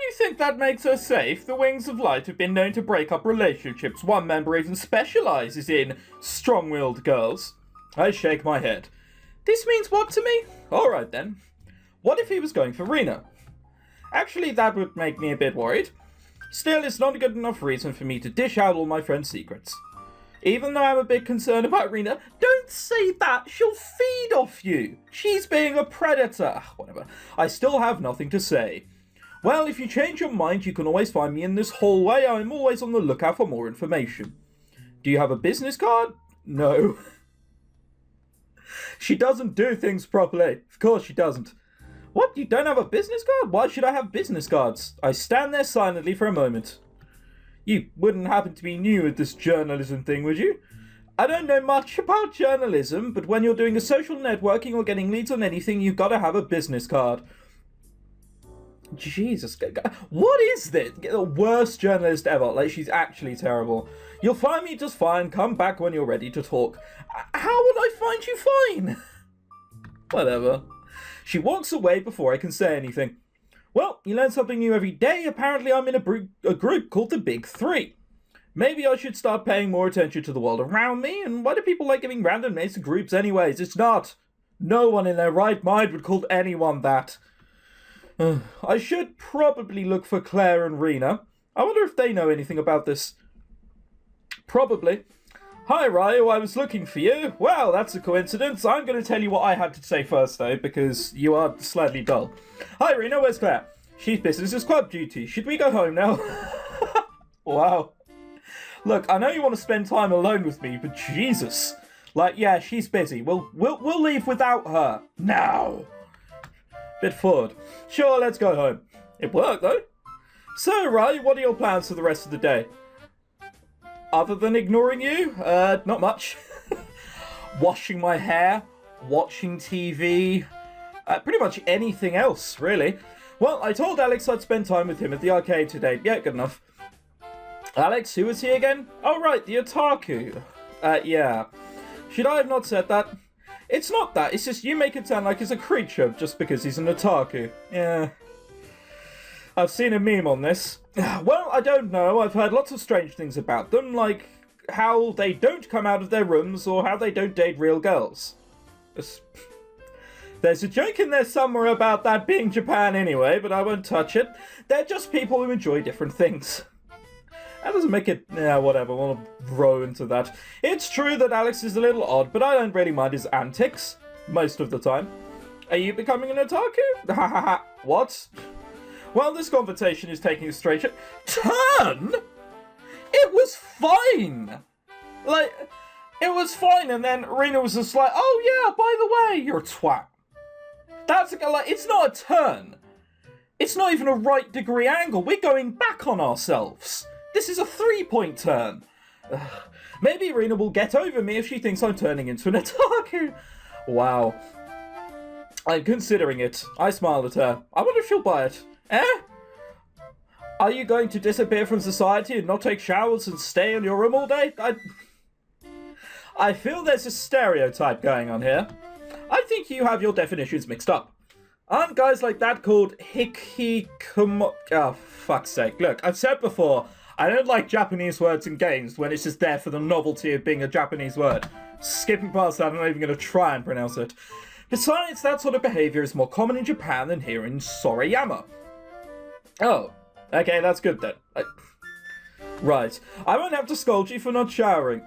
you think that makes her safe? The Wings of Light have been known to break up relationships. One member even specializes in strong-willed girls. I shake my head. This means what to me? Alright then. What if he was going for Rena? Actually, that would make me a bit worried. Still, it's not a good enough reason for me to dish out all my friend's secrets. Even though I'm a bit concerned about Rena, don't say that, she'll feed off you. She's being a predator. Whatever. I still have nothing to say. Well, if you change your mind, you can always find me in this hallway. I'm always on the lookout for more information. Do you have a business card? No. She doesn't do things properly. Of course she doesn't. What? You don't have a business card? Why should I have business cards? I stand there silently for a moment. You wouldn't happen to be new at this journalism thing, would you? I don't know much about journalism, but when you're doing a social networking or getting leads on anything, you've got to have a business card. Jesus, what is this? The worst journalist ever. Like, she's actually terrible. You'll find me just fine. Come back when you're ready to talk. How would I find you fine? Whatever. She walks away before I can say anything. Well, you learn something new every day. Apparently I'm in a group called the Big Three. Maybe I should start paying more attention to the world around me. And why do people like giving random names to groups anyways? It's not. No one in their right mind would call anyone that. I should probably look for Claire and Rena. I wonder if they know anything about this. Probably. Hi, Ryo, I was looking for you. Well, that's a coincidence. I'm going to tell you what I had to say first, though, because you are slightly dull. Hi, Rena, where's Claire? She's business is club duty. Should we go home now? Wow. Look, I know you want to spend time alone with me, but Jesus. Like, yeah, she's busy. We'll leave without her. Now. Bit forward. Sure, let's go home. It worked, though. So, Ryo, what are your plans for the rest of the day? Other than ignoring you? Not much. Washing my hair, watching TV, pretty much anything else, really. Well, I told Alex I'd spend time with him at the arcade today. Yeah, good enough. Alex, who was he again? Oh, right, the otaku. Yeah. Should I have not said that? It's not that, it's just you make it sound like he's a creature just because he's an otaku. Yeah. I've seen a meme on this. Well, I don't know. I've heard lots of strange things about them, like how they don't come out of their rooms or how they don't date real girls. There's a joke in there somewhere about that being Japan anyway, but I won't touch it. They're just people who enjoy different things. That doesn't make it... yeah, whatever, I want to grow into that. It's true that Alex is a little odd, but I don't really mind his antics. Most of the time. Are you becoming an otaku? Hahaha. What? Well, this conversation is taking a straight turn? It was fine! Like, it was fine, and then Rena was just like, oh yeah, by the way, you're a twat. That's, like, it's not a turn. It's not even a right degree angle. We're going back on ourselves. This is a 3-point turn. Maybe Rena will get over me if she thinks I'm turning into an otaku. Wow. I'm considering it. I smiled at her. I wonder if she'll buy it. Eh? Are you going to disappear from society and not take showers and stay in your room all day? I feel there's a stereotype going on here. I think you have your definitions mixed up. Aren't guys like that called hikikomo... oh, fuck's sake. Look, I've said before, I don't like Japanese words in games when it's just there for the novelty of being a Japanese word. Skipping past that, I'm not even going to try and pronounce it. Besides, that sort of behaviour is more common in Japan than here in Sorayama. Oh, okay, that's good then. Right, I won't have to scold you for not showering.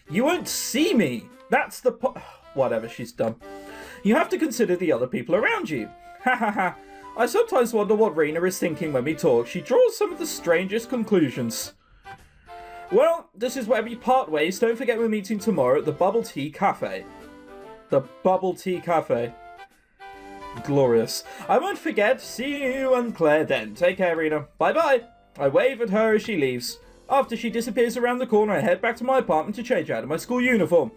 You won't see me. That's the whatever, she's done. You have to consider the other people around you. Ha ha ha. I sometimes wonder what Rena is thinking when we talk. She draws some of the strangest conclusions. Well, this is where we part ways. Don't forget we're meeting tomorrow at the Bubble Tea Cafe. The Bubble Tea Cafe. Glorious. I won't forget. See you and Claire then. Take care, Rena. Bye-bye. I wave at her as she leaves. After she disappears around the corner, I head back to my apartment to change out of my school uniform.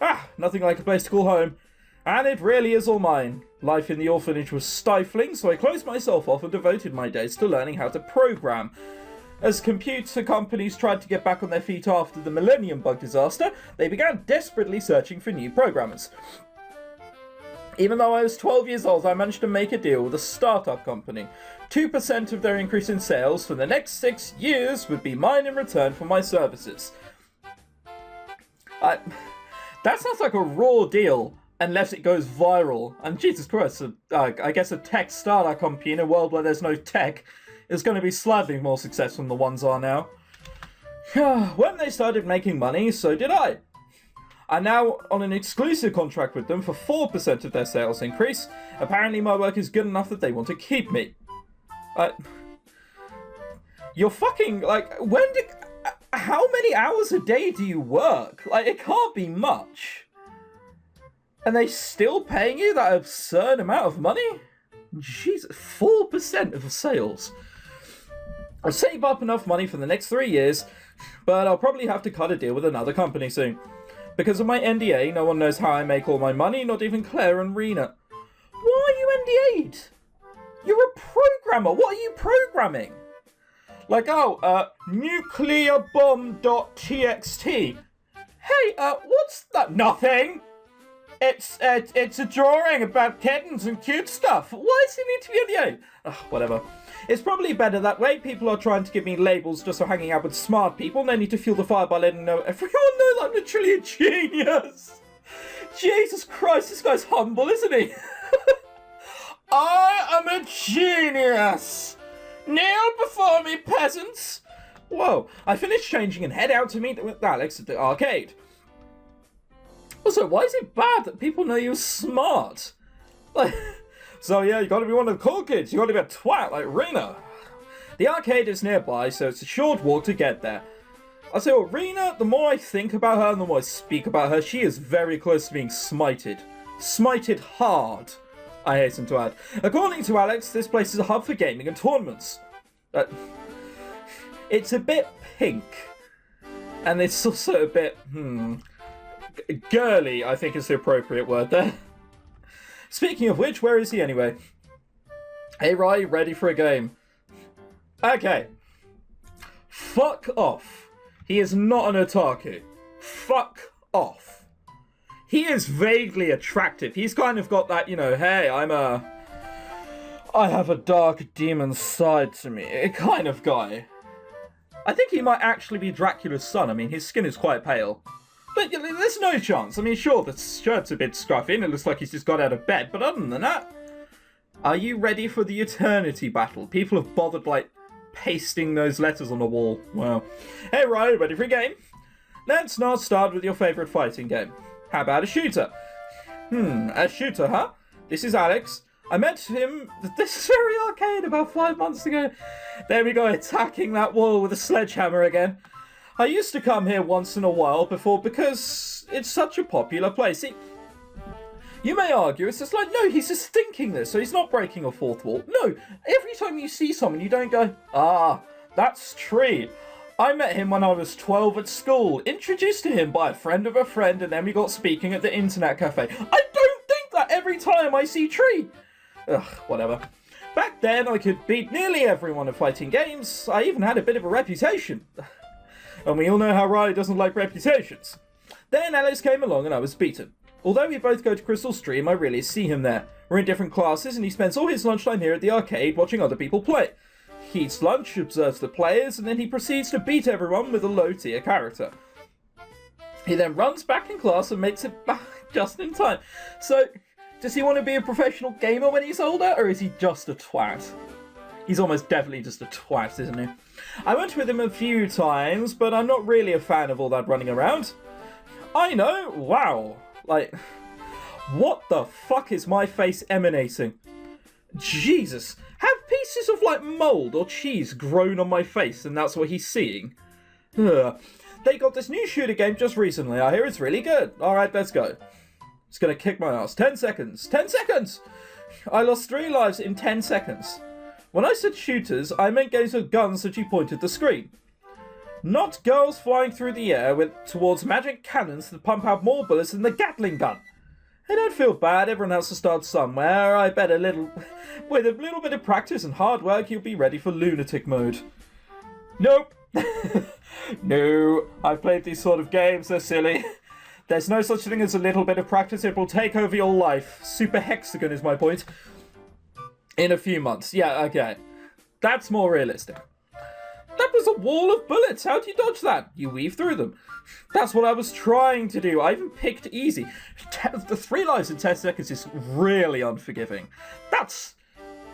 Ah, nothing like a place to call home. And it really is all mine. Life in the orphanage was stifling, so I closed myself off and devoted my days to learning how to program. As computer companies tried to get back on their feet after the Millennium Bug disaster, they began desperately searching for new programmers. Even though I was 12 years old, I managed to make a deal with a startup company. 2% of their increase in sales for the next 6 years would be mine in return for my services. That sounds like a raw deal, unless it goes viral. And Jesus Christ, I guess a tech startup company in a world where there's no tech is going to be slightly more successful than the ones are now. When they started making money, so did I. I'm now on an exclusive contract with them for 4% of their sales increase. Apparently my work is good enough that they want to keep me. You're fucking, how many hours a day do you work? It can't be much. And they still paying you that absurd amount of money? Jesus, 4% of the sales. I'll save up enough money for the next 3 years, but I'll probably have to cut a deal with another company soon. Because of my NDA, no one knows how I make all my money, not even Claire and Rena. Why are you NDA'd? You're a programmer. What are you programming? nuclearbomb.txt. Hey, what's that? Nothing. It's a drawing about kittens and cute stuff. Why does it need to be NDA? Whatever. It's probably better that way. People are trying to give me labels just for hanging out with smart people, and they need to fuel the fire by letting everyone know that I'm literally a genius. Jesus Christ, this guy's humble, isn't he? I am a genius. Kneel before me, peasants. Whoa, I finished changing and head out to meet with Alex at the arcade. Also, why is it bad that people know you're smart? So yeah, you gotta be one of the cool kids. You gotta be a twat like Rena. The arcade is nearby, so it's a short walk to get there. I say, well, Rena, the more I think about her and the more I speak about her, she is very close to being smited. Smited hard, I hasten to add. According to Alex, this place is a hub for gaming and tournaments. It's a bit pink. And it's also a bit, girly, I think is the appropriate word there. Speaking of which, where is he anyway? Hey, Rai, ready for a game? Okay. Fuck off. He is not an otaku. Fuck off. He is vaguely attractive. He's kind of got that, hey, I have a dark demon side to me kind of guy. I think he might actually be Dracula's son. I mean, his skin is quite pale. But there's no chance. I mean, sure, the shirt's a bit scruffy and it looks like he's just got out of bed, but other than that... Are you ready for the eternity battle? People have bothered, pasting those letters on the wall. Wow. Hey, Ryan, ready for a game? Let's not start with your favourite fighting game. How about a shooter? A shooter, huh? This is Alex. I met him at this very arcade about 5 months ago. There we go, attacking that wall with a sledgehammer again. I used to come here once in a while before because it's such a popular place. You may argue, it's just no, he's just thinking this, so he's not breaking a fourth wall. No, every time you see someone, you don't go, that's Tree. I met him when I was 12 at school, introduced to him by a friend of a friend, and then we got speaking at the internet cafe. I don't think that every time I see Tree. Ugh, whatever. Back then, I could beat nearly everyone at fighting games. I even had a bit of a reputation. And we all know how Riley doesn't like reputations. Then Alex came along and I was beaten. Although we both go to Crystal Stream, I rarely see him there. We're in different classes and he spends all his lunchtime here at the arcade watching other people play. He eats lunch, observes the players, and then he proceeds to beat everyone with a low-tier character. He then runs back in class and makes it back just in time. So, does he want to be a professional gamer when he's older, or is he just a twat? He's almost definitely just a twat, isn't he? I went with him a few times, but I'm not really a fan of all that running around. I know, wow. What the fuck is my face emanating? Jesus, have pieces of, mould or cheese grown on my face and that's what he's seeing? Ugh. They got this new shooter game just recently. I hear it's really good. Alright, let's go. It's gonna kick my ass. 10 seconds. 10 seconds! I lost 3 lives in 10 seconds. When I said shooters, I meant games with guns that you point at the screen. Not girls flying through the air towards magic cannons that pump out more bullets than the Gatling gun. I don't feel bad, everyone has to start somewhere. I bet with a little bit of practice and hard work, you'll be ready for lunatic mode. Nope. No, I've played these sort of games, they're silly. There's no such thing as a little bit of practice, it will take over your life. Super Hexagon is my point. In a few months. Yeah, okay. That's more realistic. That was a wall of bullets. How do you dodge that? You weave through them. That's what I was trying to do. I even picked easy. The 3 lives in 10 seconds is really unforgiving. That's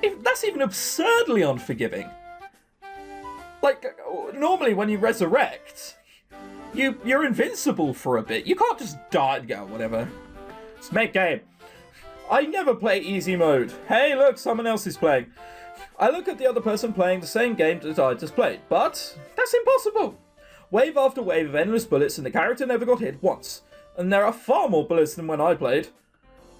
even absurdly unforgiving. Like, normally when you resurrect, you're invincible for a bit. You can't just die and go, whatever. Let's make game. I never play easy mode. Hey, look, someone else is playing. I look at the other person playing the same game that I just played, but that's impossible. Wave after wave of endless bullets and the character never got hit once. And there are far more bullets than when I played.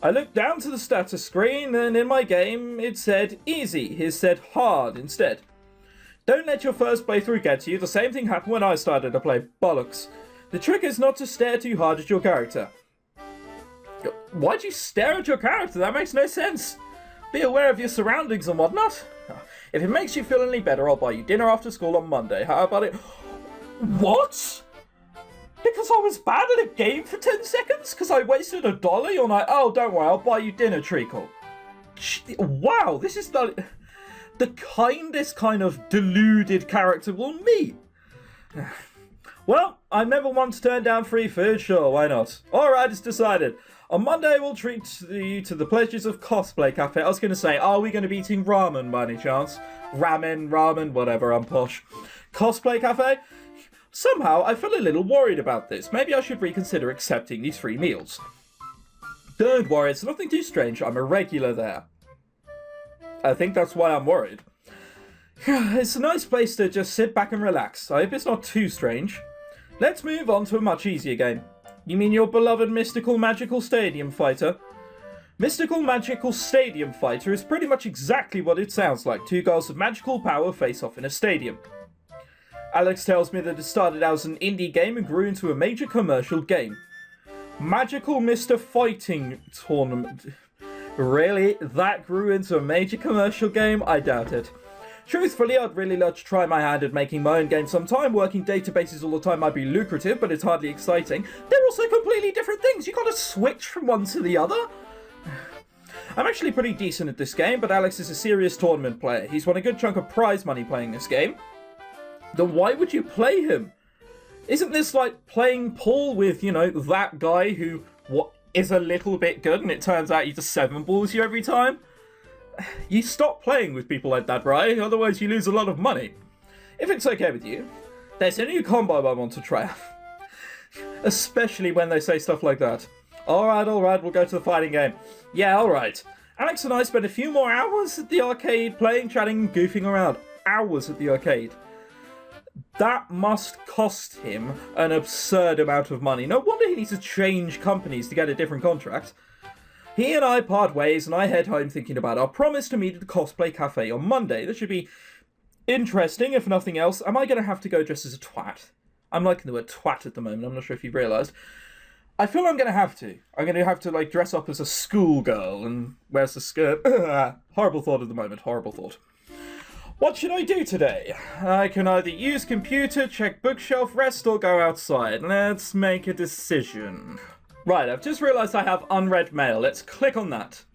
I looked down to the status screen and in my game it said easy, it said hard instead. Don't let your first playthrough get to you, the same thing happened when I started to play, bollocks. The trick is not to stare too hard at your character. Why'd you stare at your character? That makes no sense. Be aware of your surroundings and whatnot. If it makes you feel any better, I'll buy you dinner after school on Monday. How about it? What? Because I was bad at a game for 10 seconds? Because I wasted $1? You're like, oh, don't worry, I'll buy you dinner, Treacle. Wow, this is the kindest kind of deluded character we'll meet. Well, I've never once turned down free food, sure, why not? Alright, it's decided. On Monday, we'll treat you to the pleasures of Cosplay Cafe. I was going to say, are we going to be eating ramen by any chance? Ramen, whatever, I'm posh. Cosplay Cafe? Somehow, I feel a little worried about this. Maybe I should reconsider accepting these free meals. Don't worry, it's nothing too strange. I'm a regular there. I think that's why I'm worried. It's a nice place to just sit back and relax. I hope it's not too strange. Let's move on to a much easier game. You mean your beloved Mystical Magical Stadium Fighter? Mystical Magical Stadium Fighter is pretty much exactly what it sounds like. 2 girls of magical power face off in a stadium. Alex tells me that it started out as an indie game and grew into a major commercial game. Magical Mr. Fighting Tournament. Really? That grew into a major commercial game? I doubt it. Truthfully, I'd really love to try my hand at making my own game sometime. Working databases all the time might be lucrative, but it's hardly exciting. They're also completely different things. You gotta switch from one to the other. I'm actually pretty decent at this game, but Alex is a serious tournament player. He's won a good chunk of prize money playing this game. Then why would you play him? Isn't this like playing pool with, you know, that guy who is a little bit good and it turns out he just 7-balls you every time? You stop playing with people like that, right? Otherwise you lose a lot of money. If it's okay with you, there's a new combo I want to try out. Especially when they say stuff like that. Alright, we'll go to the fighting game. Yeah, alright. Alex and I spent a few more hours at the arcade playing, chatting, goofing around. Hours at the arcade. That must cost him an absurd amount of money. No wonder he needs to change companies to get a different contract. He and I part ways, and I head home thinking about our promise to meet at the Cosplay Cafe on Monday. That should be interesting, if nothing else. Am I going to have to go dressed as a twat? I'm liking the word twat at the moment. I'm not sure if you've realised. I feel I'm going to have to. I'm going to have to, like, dress up as a schoolgirl and wear a skirt. Horrible thought at the moment. Horrible thought. What should I do today? I can either use computer, check bookshelf, rest, or go outside. Let's make a decision. Right, I've just realised I have unread mail. Let's click on that.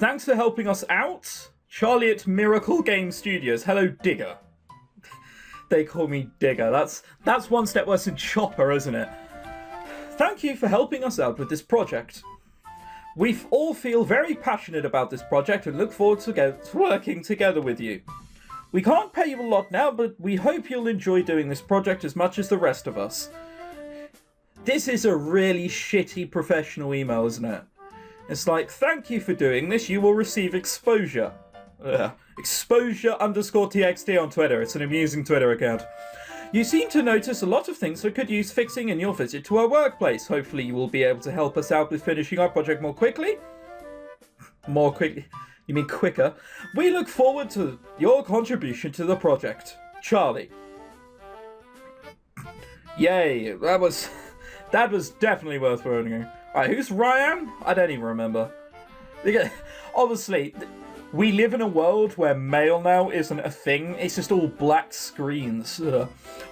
Thanks for helping us out. Charlie at Miracle Game Studios. Hello, Digger. They call me Digger. That's one step worse than Chopper, isn't it? Thank you for helping us out with this project. We all feel very passionate about this project and look forward to working together with you. We can't pay you a lot now, but we hope you'll enjoy doing this project as much as the rest of us. This is a really shitty professional email, isn't it? It's like, thank you for doing this, you will receive exposure. Exposure_TXT on Twitter. It's an amusing Twitter account. You seem to notice a lot of things that could use fixing in your visit to our workplace. Hopefully you will be able to help us out with finishing our project more quickly. More quickly? You mean quicker? We look forward to your contribution to the project. Charlie. Yay, that was definitely worth voting. Alright, who's Ryan? I don't even remember. Obviously, we live in a world where mail now isn't a thing. It's just all black screens.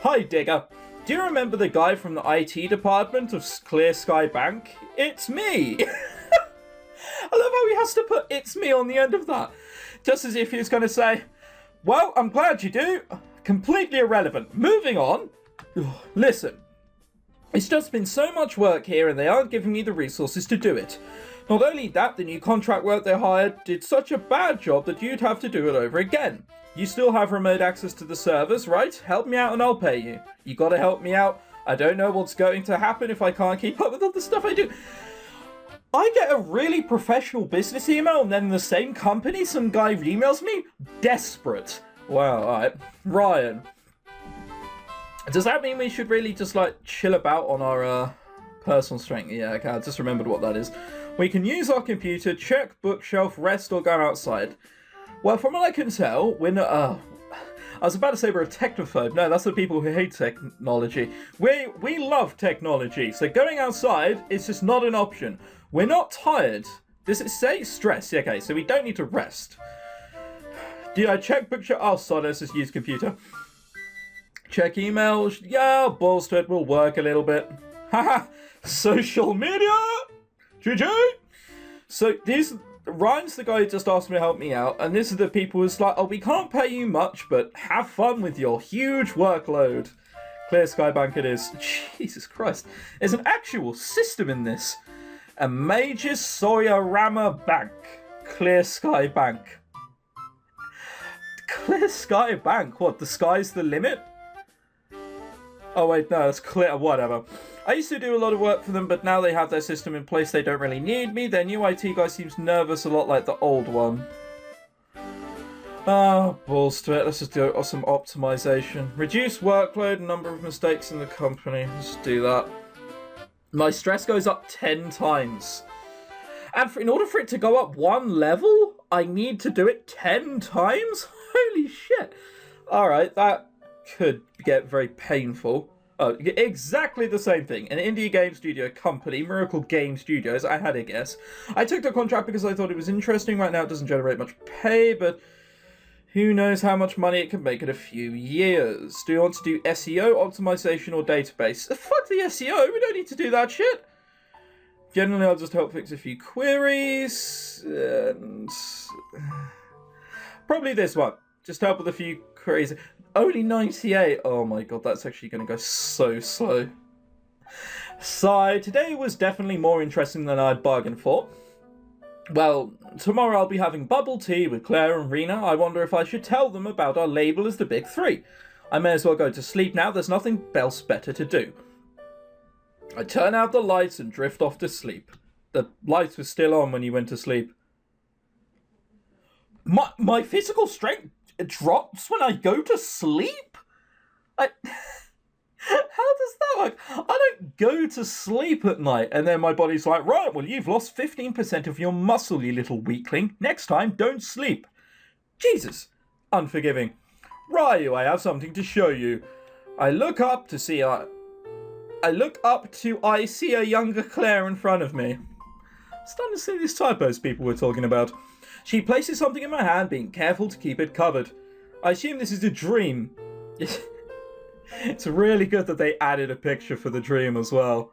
Hi, Digger. Do you remember the guy from the IT department of Clear Sky Bank? It's me! I love how he has to put "it's me" on the end of that. Just as if he was going to say, Well, I'm glad you do. Completely irrelevant. Moving on. Listen. It's just been so much work here and they aren't giving me the resources to do it. Not only that, the new contract work they hired did such a bad job that you'd have to do it over again. You still have remote access to the servers, right? Help me out and I'll pay you. You gotta help me out. I don't know what's going to happen if I can't keep up with all the stuff I do. I get a really professional business email and then in the same company some guy emails me? Desperate. Wow, alright. Ryan. Does that mean we should really just, like, chill about on our, personal strength? Yeah, okay, I just remembered what that is. We can use our computer, check bookshelf, rest, or go outside. Well, from what I can tell, we're not, I was about to say we're a technophobe. No, that's the people who hate technology. We love technology, so going outside is just not an option. We're not tired. Does it say stress? Yeah, okay, so we don't need to rest. Do I check bookshelf? Oh, sorry, let's just use computer. Check emails. Yeah, balls to it will work a little bit. Haha, social media. GG. So Ryan's the guy who just asked me to help me out, and this is the people who's like, oh, we can't pay you much, but have fun with your huge workload. Clear Sky Bank it is. Jesus Christ. There's an actual system in this. A Major Soyorama Bank. Clear Sky Bank. Clear Sky Bank? What, the sky's the limit? Oh wait, no, it's clear, whatever. I used to do a lot of work for them, but now they have their system in place, they don't really need me. Their new IT guy seems nervous, a lot like the old one. Oh, balls to it. Let's just do some optimization. Reduce workload, number of mistakes in the company. Let's do that. My stress goes up 10 times. And in order for it to go up 1 level, I need to do it 10 times? Holy shit. Alright, that could get very painful. Oh, exactly the same thing. An indie game studio company, Miracle Game Studios, I had a guess. I took the contract because I thought it was interesting. Right now it doesn't generate much pay, but who knows how much money it can make in a few years. Do you want to do SEO, optimization, or database? Fuck the SEO, we don't need to do that shit. Generally, I'll just help fix a few queries, and probably this one. Just help with a few queries. Only 98. Oh my god, that's actually going to go so slow. So, today was definitely more interesting than I'd bargained for. Well, tomorrow I'll be having bubble tea with Claire and Rena. I wonder if I should tell them about our label as the Big Three. I may as well go to sleep now, there's nothing else better to do. I turn out the lights and drift off to sleep. The lights were still on when you went to sleep. My physical strength drops when I go to sleep? How does that work? I don't go to sleep at night and then my body's like, right, well, you've lost 15% of your muscle, you little weakling. Next time, don't sleep. Jesus. Unforgiving. Ryu, I have something to show you. I look up to see I see a younger Claire in front of me. Starting to see these typos people were talking about. She places something in my hand, being careful to keep it covered. I assume this is a dream. It's really good that they added a picture for the dream as well.